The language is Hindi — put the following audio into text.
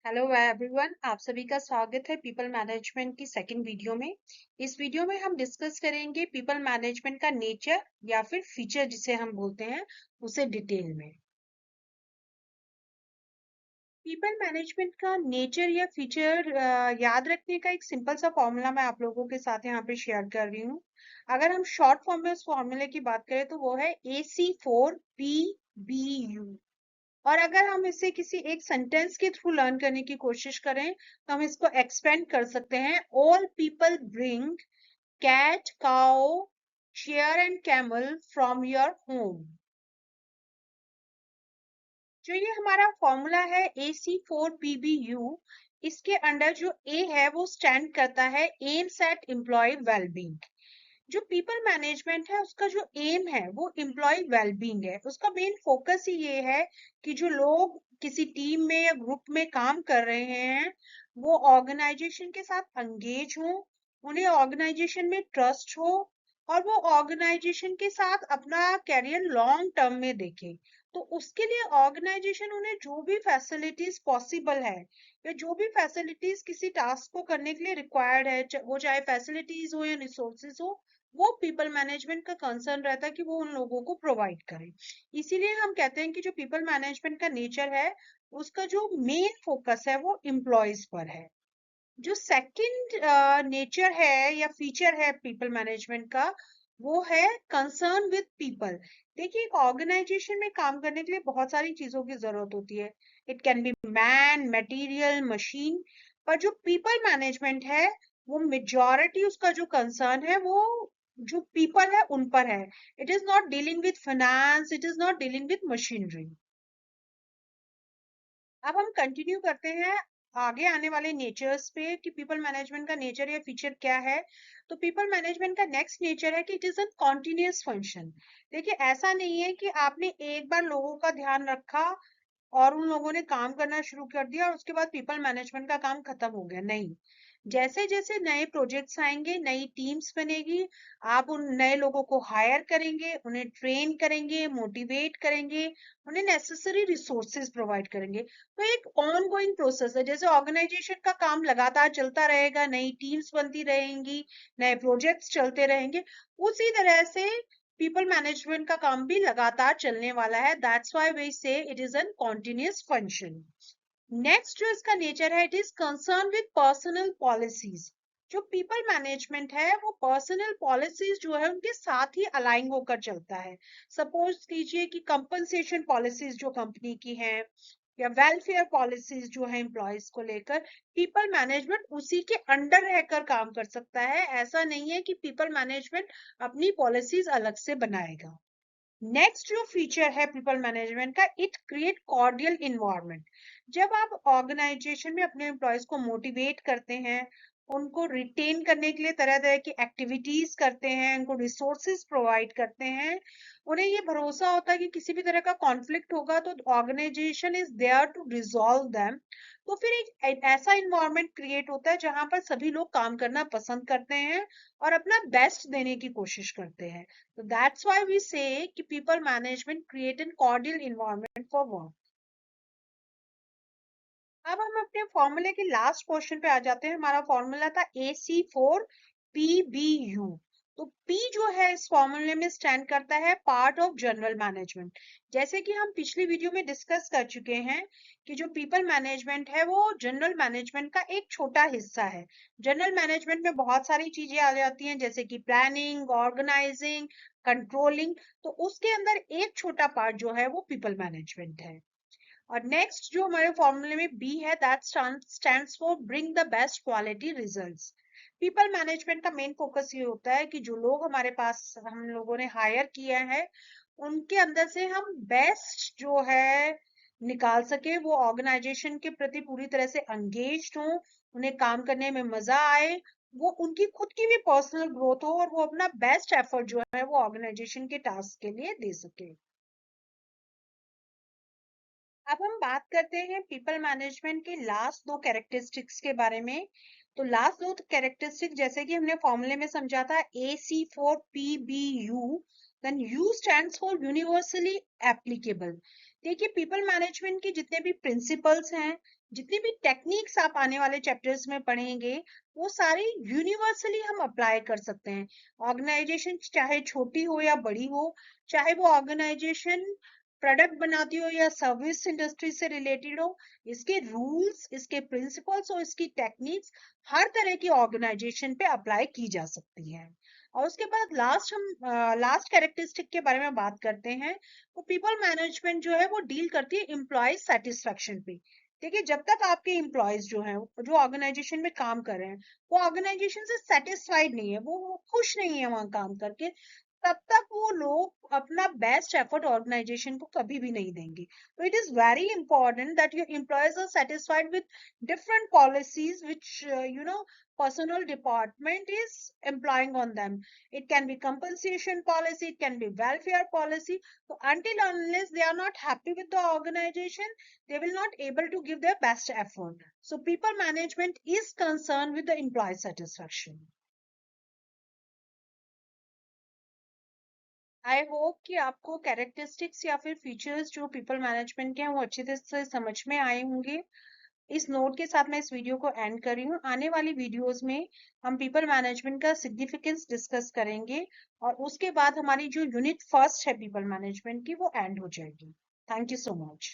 हेलो एवरीवन, आप सभी का स्वागत है पीपल मैनेजमेंट की सेकंड वीडियो में। इस वीडियो में हम डिस्कस करेंगे पीपल मैनेजमेंट का नेचर या फिर फीचर जिसे हम बोलते हैं उसे डिटेल में। पीपल मैनेजमेंट का नेचर या फीचर याद रखने का एक सिंपल सा फॉर्मूला मैं आप लोगों के साथ यहाँ पे शेयर कर रही हूँ। अगर हम शॉर्ट फॉर्म में उस फॉर्मूले की बात करें तो वो है AC4PBU। और अगर हम इसे किसी एक सेंटेंस के थ्रू लर्न करने की कोशिश करें तो हम इसको एक्सपेंड कर सकते हैं। All people bring cat cow chair and camel from your home. जो ये हमारा फॉर्मूला है AC4PBU, इसके अंडर जो ए है वो स्टैंड करता है एम्स एट एम्प्लॉय वेलबींग। जो पीपल मैनेजमेंट है उसका जो एम है वो एम्प्लॉय वेलबींग है। उसका मेन फोकस ही ये है कि जो लोग किसी टीम में या ग्रुप में काम कर रहे हैं वो ऑर्गेनाइजेशन के साथ एंगेज हो, उन्हें ऑर्गेनाइजेशन में ट्रस्ट हो और वो ऑर्गेनाइजेशन के साथ अपना कैरियर लॉन्ग टर्म में देखे। तो उसके लिए ऑर्गेनाइजेशन उन्हें जो भी फैसिलिटीज पॉसिबल है या जो भी फैसिलिटीज किसी टास्क को करने के लिए रिक्वायर्ड है, वो चाहे फैसिलिटीज हो या रिसोर्सेज हो, वो पीपल मैनेजमेंट का कंसर्न रहता है कि वो उन लोगों को प्रोवाइड करे। इसीलिए हम कहते हैं कि जो पीपल मैनेजमेंट का नेचर है उसका जो मेन फोकस है वो एम्प्लॉयज पर है। जो सेकंड नेचर है या फीचर है पीपल मैनेजमेंट का वो है कंसर्न विद पीपल। देखिए, एक ऑर्गेनाइजेशन में काम करने के लिए बहुत सारी चीजों की जरूरत होती है। It can be man, material, machine. पर जो पीपल मैनेजमेंट है वो मेजॉरिटी उसका जो कंसर्न है वो जो पीपल है उन पर है। It is not dealing with finance, it is not dealing with machinery. अब हम कंटिन्यू करते हैं आगे आने वाले नेचर्स पे कि पीपल मैनेजमेंट का नेचर या फीचर क्या है। तो पीपल मैनेजमेंट का नेक्स्ट नेचर है कि it is a continuous function. देखिए, ऐसा नहीं है कि आपने एक बार लोगों का ध्यान रखा और उन लोगों ने काम करना शुरू कर दिया और उसके बाद पीपल मैनेजमेंट का काम खत्म हो गया, नहीं। जैसे जैसे नए प्रोजेक्ट्स आएंगे, नई टीम्स बनेगी, आप उन नए लोगों को हायर करेंगे, उन्हें ट्रेन करेंगे, मोटिवेट करेंगे, उन्हें नेसेसरी रिसोर्सेज प्रोवाइड करेंगे। तो एक ऑन गोइंग प्रोसेस है। जैसे ऑर्गेनाइजेशन का काम लगातार चलता रहेगा, नई टीम्स बनती रहेंगी, नए प्रोजेक्ट्स चलते रहेंगे, उसी तरह से पीपल मैनेजमेंट का काम भी लगातार चलने वाला है। दैट्स व्हाई वी से it is an continuous function. Next जो इसका नेचर है, it is concern with personal policies. जो पीपल मैनेजमेंट है वो पर्सनल पॉलिसीज जो है उनके साथ ही अलाइन होकर चलता है। सपोज कीजिए कि कंपनसेशन पॉलिसीज जो कंपनी की हैं या वेलफेयर पॉलिसीज जो है एम्प्लॉयज को लेकर, पीपल मैनेजमेंट उसी के अंडर रहकर काम कर सकता है। ऐसा नहीं है कि पीपल मैनेजमेंट अपनी पॉलिसीज अलग से बनाएगा। नेक्स्ट जो फीचर है पीपल मैनेजमेंट का, इट क्रिएट कॉर्डियल इन्वायरमेंट। जब आप ऑर्गेनाइजेशन में अपने एम्प्लॉयज को मोटिवेट करते हैं, उनको रिटेन करने के लिए तरह तरह की एक्टिविटीज करते हैं, उनको रिसोर्सेज प्रोवाइड करते हैं, उन्हें ये भरोसा होता है कि किसी भी तरह का कॉन्फ्लिक्ट होगा तो organisation is there to resolve them. तो फिर एक ऐसा इन्वायरमेंट क्रिएट होता है जहां पर सभी लोग काम करना पसंद करते हैं और अपना बेस्ट देने की कोशिश करते हैं। So that's why we say कि people management create a cordial environment for work. अब हम अपने फॉर्मूले के लास्ट क्वेश्चन पे आ जाते हैं। हमारा फॉर्मूला था AC4PBU। तो P जो है इस फॉर्मूले में स्टैंड करता है पार्ट ऑफ जनरल मैनेजमेंट। जैसे कि हम पिछली वीडियो में डिस्कस कर चुके हैं कि जो पीपल मैनेजमेंट है वो जनरल मैनेजमेंट का एक छोटा हिस्सा है। जनरल मैनेजमेंट में बहुत सारी चीजें आ जाती हैं जैसे कि प्लानिंग, ऑर्गेनाइजिंग, कंट्रोलिंग। तो उसके अंदर एक छोटा पार्ट जो है वो पीपल मैनेजमेंट है। और नेक्स्ट जो हमारे फॉर्मूले में बी है, that stands for bring the best quality results. People management का मेन फोकस ये होता है कि जो लोग हमारे पास हम लोगों ने हायर किया है उनके अंदर से हम बेस्ट जो है निकाल सके, वो ऑर्गेनाइजेशन के प्रति पूरी तरह से एंगेज्ड हो, उन्हें काम करने में मजा आए, वो उनकी खुद की भी पर्सनल ग्रोथ हो और वो अपना बेस्ट एफर्ट जो है वो ऑर्गेनाइजेशन के टास्क के लिए दे सके। अब हम बात करते हैं पीपल मैनेजमेंट के लास्ट दो कैरेक्टरिस्टिक्स के बारे में। तो लास्ट दो कैरेक्टरिस्टिक जैसे कि हमने फॉर्मूले में समझा था AC4PBU, then U stands for universally applicable. देखिए, पीपल मैनेजमेंट के जितने भी प्रिंसिपल्स हैं, जितनी भी टेक्निक्स आप आने वाले चैप्टर्स में पढ़ेंगे, वो सारी यूनिवर्सली हम अप्लाई कर सकते हैं। ऑर्गेनाइजेशन चाहे छोटी हो या बड़ी हो, चाहे वो ऑर्गेनाइजेशन प्रोडक्ट बनाती हो या सर्विस इंडस्ट्री से रिलेटेड हो, इसके रूल्स, इसके प्रिंसिपल्स और इसकी टेक्निक्स हर तरह की ऑर्गेनाइजेशन पे अप्लाई की जा सकती है। और उसके बाद लास्ट कैरेक्टरिस्टिक के बारे में बात करते हैं। तो पीपल मैनेजमेंट जो है वो डील करती है एम्प्लॉय सेटिस्फेक्शन पे। देखिए, जब तक आपके एम्प्लॉयज जो हैं, जो ऑर्गेनाइजेशन में काम कर रहे हैं, वो ऑर्गेनाइजेशन से सेटिस्फाइड नहीं है, वो खुश नहीं है वहां काम करके, तब तक वो लोग अपना बेस्ट एफर्ट ऑर्गेनाइजेशन को कभी भी नहीं देंगे। तो it is very important that your employees are satisfied with different policies which personal department is employing on them. It can be compensation policy, it can be welfare policy. So until unless they are not happy with the organization, they will not able to give their best effort. So people management is concerned with the employee satisfaction. I hope कि आपको कैरेक्टरिस्टिक्स या फिर फीचर्स जो पीपल मैनेजमेंट के हैं वो अच्छे से समझ में आए होंगे। इस नोट के साथ मैं इस वीडियो को एंड कर रही हूँ। आने वाली वीडियोस में हम पीपल मैनेजमेंट का सिग्निफिकेंस डिस्कस करेंगे और उसके बाद हमारी जो यूनिट फर्स्ट है पीपल मैनेजमेंट की वो एंड हो जाएगी। Thank you so much.